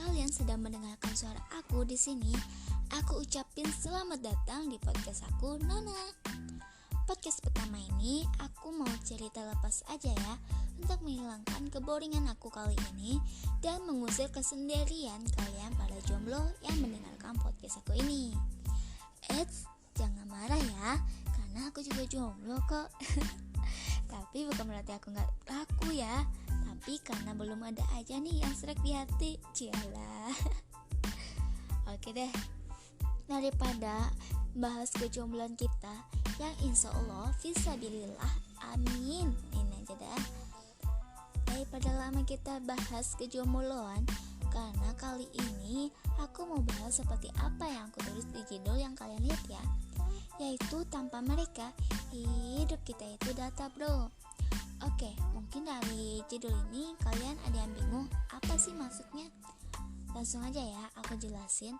kalian sedang mendengarkan suara aku di sini, aku ucapin selamat datang di podcast aku, Nona. Podcast pertama ini aku mau cerita lepas aja ya, untuk menghilangkan keboringan aku kali ini dan mengusir kesendirian kalian para jomblo yang mendengarkan podcast aku ini. Jangan marah ya, karena aku juga jomblo kok. Tapi bukan berarti aku gak laku ya, tapi karena belum ada aja nih yang serak di hati. Cialah. Oke deh, daripada bahas kejombloan kita yang insya Allah fisabilillah, amin, ini aja dah. Daripada lama kita bahas kejombloan, karena kali ini aku mau bahas seperti apa yang aku tulis di judul yang kalian lihat ya, yaitu tanpa mereka hidup kita itu data bro. Oke, mungkin dari judul ini kalian ada yang bingung apa sih maksudnya. Langsung aja ya aku jelasin.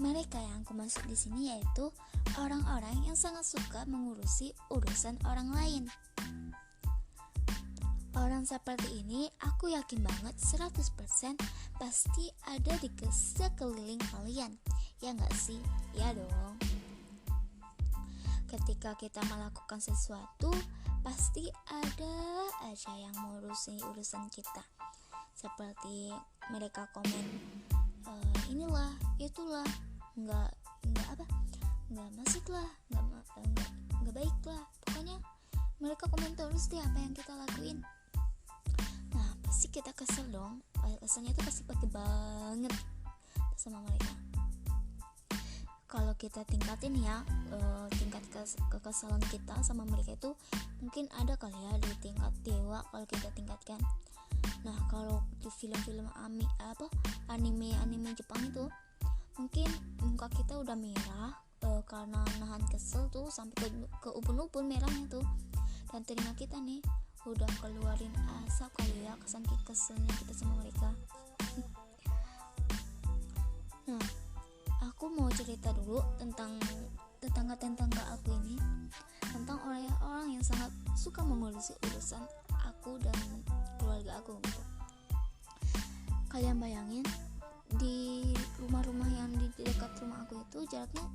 Mereka yang aku maksud di sini yaitu orang-orang yang sangat suka mengurusi urusan orang lain. Orang seperti ini aku yakin banget 100% pasti ada di sekeliling kalian. Ya gak sih? Ya dong. Ketika kita melakukan sesuatu, pasti ada aja yang mengurusi urusan kita. Seperti mereka komen inilah, itulah, nggak masuk lah, nggak baik lah. Pokoknya mereka komen terus deh apa yang kita lakuin. Nah pasti kita kesel dong. Keselnya itu pasti pakai banget sama mereka. Kalau kita tingkatin ya, tingkat kekesalan kita sama mereka itu mungkin ada kali ya di tingkat dewa kalau kita tingkatkan. Nah kalau di film-film anime Jepang itu mungkin muka kita udah merah karena nahan kesel tuh sampai ke ubun-ubun merahnya tuh, dan telinga kita nih udah keluarin asap kali ya saking keselnya kita sama mereka. Nah aku mau cerita dulu tentang tetangga aku ini, tentang orang-orang yang sangat suka mengurusi urusan aku dan keluarga aku gitu. Kalian bayangin di rumah-rumah yang di dekat rumah aku itu jaraknya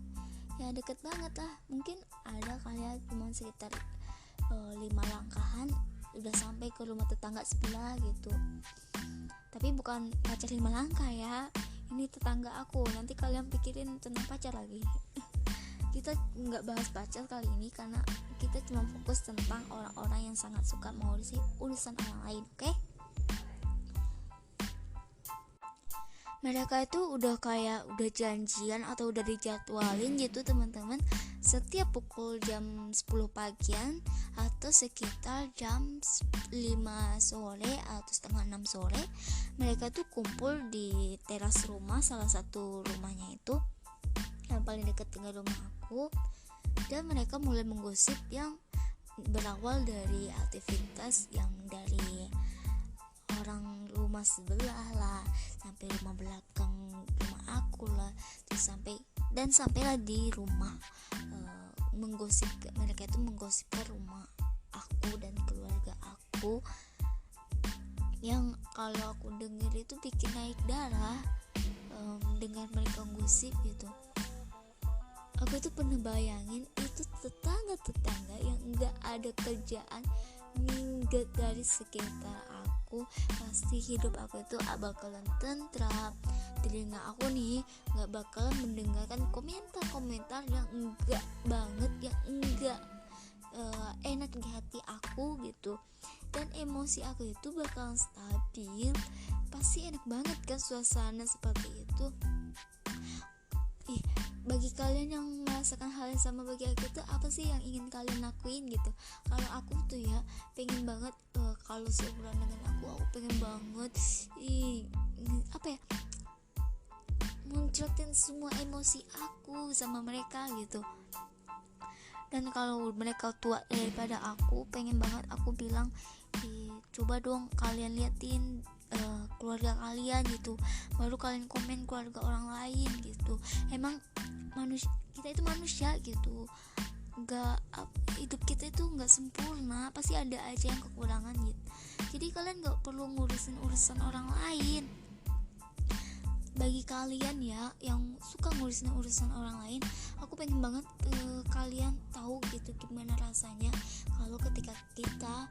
ya deket banget lah. Mungkin ada kalian cuma sekitar 5 langkahan udah sampai ke rumah tetangga sebelah gitu. Tapi bukan pacar 5 langkah ya, ini tetangga aku. Nanti kalian pikirin tentang pacar lagi. Kita nggak bahas pacar kali ini karena kita cuma fokus tentang orang-orang yang sangat suka mengurusi urusan orang lain, oke? Mereka itu udah janjian atau udah dijadwalin gitu teman-teman, setiap pukul jam 10 pagian atau sekitar jam 5 sore atau setengah 6 sore, mereka tuh kumpul di teras rumah, salah satu rumahnya itu yang paling dekat dengan rumah aku, dan mereka mulai menggosip yang berawal dari aktivitas yang dari orang rumah sebelah lah, sampai rumah belakang rumah aku lah, terus sampailah di rumah mereka itu menggosipkan rumah aku dan keluarga aku, yang kalau aku denger itu bikin naik darah. Dengar mereka gosip gitu, aku tuh pernah bayangin itu tetangga yang nggak ada kerjaan minggat dari sekitar aku, pasti hidup aku itu bakalan tentram. Telinga aku nih nggak bakalan mendengarkan komentar yang enggak banget, yang enggak enak di hati aku gitu, dan emosi aku itu bakalan stabil. Pasti enak banget kan suasana seperti itu. Bagi kalian yang merasakan hal yang sama bagi aku tuh, apa sih yang ingin kalian lakuin gitu? Kalau aku tuh ya pengen banget kalau seumuran dengan aku pengen banget muncratin semua emosi aku sama mereka gitu. Dan kalau mereka tua daripada aku, pengen banget aku bilang, coba dong kalian liatin keluarga kalian gitu, baru kalian komen keluarga orang lain gitu. Emang kita itu manusia gitu, hidup kita itu nggak sempurna, pasti ada aja yang kekurangan gitu. Jadi kalian nggak perlu ngurusin urusan orang lain. bagi kalian ya yang suka ngurusin urusan orang lain, aku pengen banget kalian tahu gitu gimana rasanya kalau ketika kita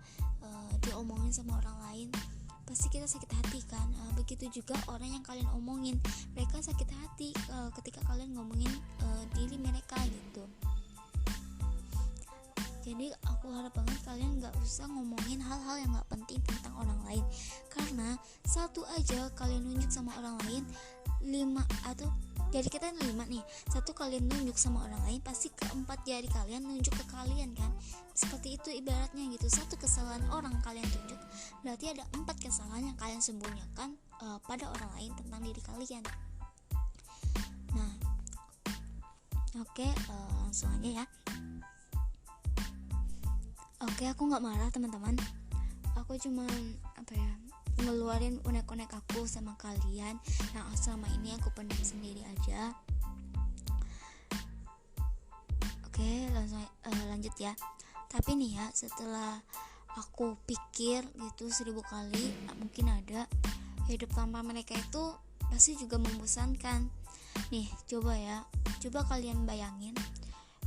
diomongin sama orang lain, pasti kita sakit hati kan. Begitu juga orang yang kalian omongin, mereka sakit hati ketika kalian ngomongin diri mereka gitu. Jadi aku harap banget kalian gak usah ngomongin hal-hal yang gak penting tentang orang lain, karena satu aja kalian nunjuk sama orang lain 5, atau jari kita 5 nih, satu kalian nunjuk sama orang lain, pasti keempat jari kalian nunjuk ke kalian kan. Seperti itu ibaratnya gitu. Satu kesalahan orang kalian tunjuk, berarti ada 4 kesalahan yang kalian sembunyikan pada orang lain tentang diri kalian. Nah, oke, langsung aja ya. Oke, aku gak marah teman-teman. Aku cuman ngeluarin unek-unek aku sama kalian yang selama ini aku pendam sendiri aja. Oke, langsung lanjut ya. Tapi nih ya, setelah aku pikir gitu 1000 kali, mungkin ada hidup tanpa mereka itu pasti juga membosankan. Nih, coba kalian bayangin,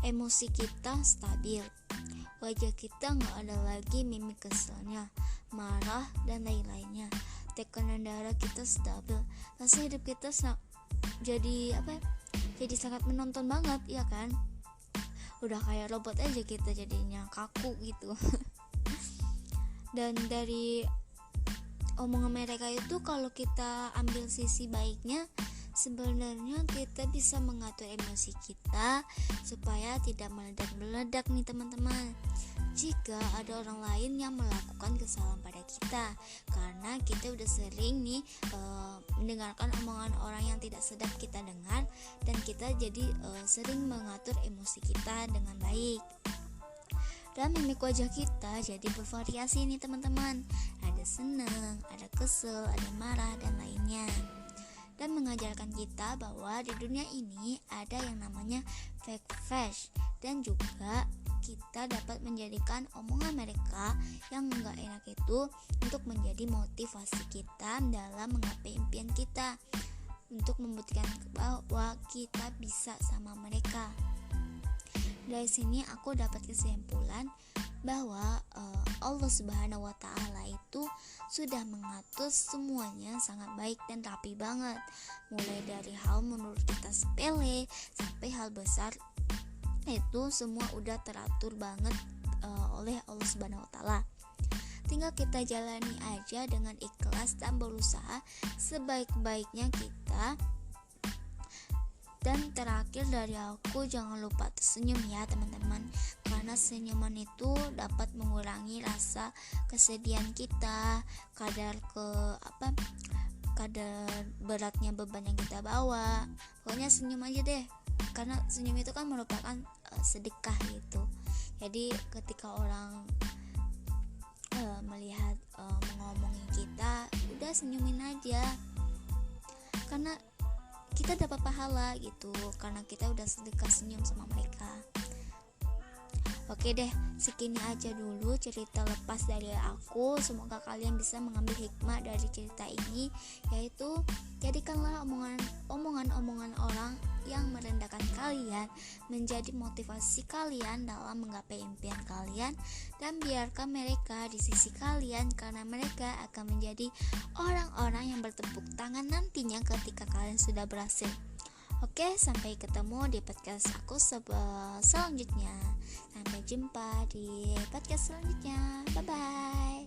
emosi kita stabil, wajah kita gak ada lagi mimik keselnya, marah dan lain-lainnya, tekanan darah kita stabil, rasa hidup kita jadi sangat menonton banget ya kan. Udah kayak robot aja kita jadinya, kaku gitu. Dan dari omongan mereka itu, kalau kita ambil sisi baiknya, sebenarnya kita bisa mengatur emosi kita supaya tidak meledak-meledak nih teman-teman, jika ada orang lain yang melakukan kesalahan pada kita, karena kita udah sering nih mendengarkan omongan orang yang tidak sedap kita dengar, dan kita jadi sering mengatur emosi kita dengan baik. Dan mimik wajah kita jadi bervariasi nih teman-teman, ada senang, ada kesel, ada marah dan lainnya. Dan mengajarkan kita bahwa di dunia ini ada yang namanya fake fresh, dan juga kita dapat menjadikan omongan mereka yang enggak enak itu untuk menjadi motivasi kita dalam menggapai impian kita, untuk membuktikan bahwa kita bisa sama mereka. Dari sini aku dapat kesimpulan bahwa Allah Subhanahu wa Ta'ala itu sudah mengatur semuanya sangat baik dan rapi banget, mulai dari hal menurut kita sepele sampai hal besar, itu semua udah teratur banget oleh Allah Subhanahu wa Ta'ala. Tinggal kita jalani aja dengan ikhlas dan berusaha sebaik-baiknya kita. Dan terakhir dari aku, jangan lupa tersenyum ya teman-teman, karena senyuman itu dapat mengurangi rasa kesedihan kita, kadar beratnya beban yang kita bawa. Pokoknya senyum aja deh, karena senyum itu kan merupakan sedekah gitu. Jadi ketika orang melihat mengomongin kita, udah senyumin aja, karena kita dapat pahala gitu, karena kita udah sedekah senyum sama mereka. Oke deh, segini aja dulu cerita lepas dari aku. Semoga kalian bisa mengambil hikmah dari cerita ini, yaitu jadikanlah omongan orang yang merendahkan kalian menjadi motivasi kalian dalam menggapai impian kalian, dan biarkan mereka di sisi kalian, karena mereka akan menjadi orang-orang yang bertepuk tangan nantinya ketika kalian sudah berhasil. Oke, sampai ketemu di podcast aku selanjutnya. Sampai jumpa di podcast selanjutnya. Bye bye.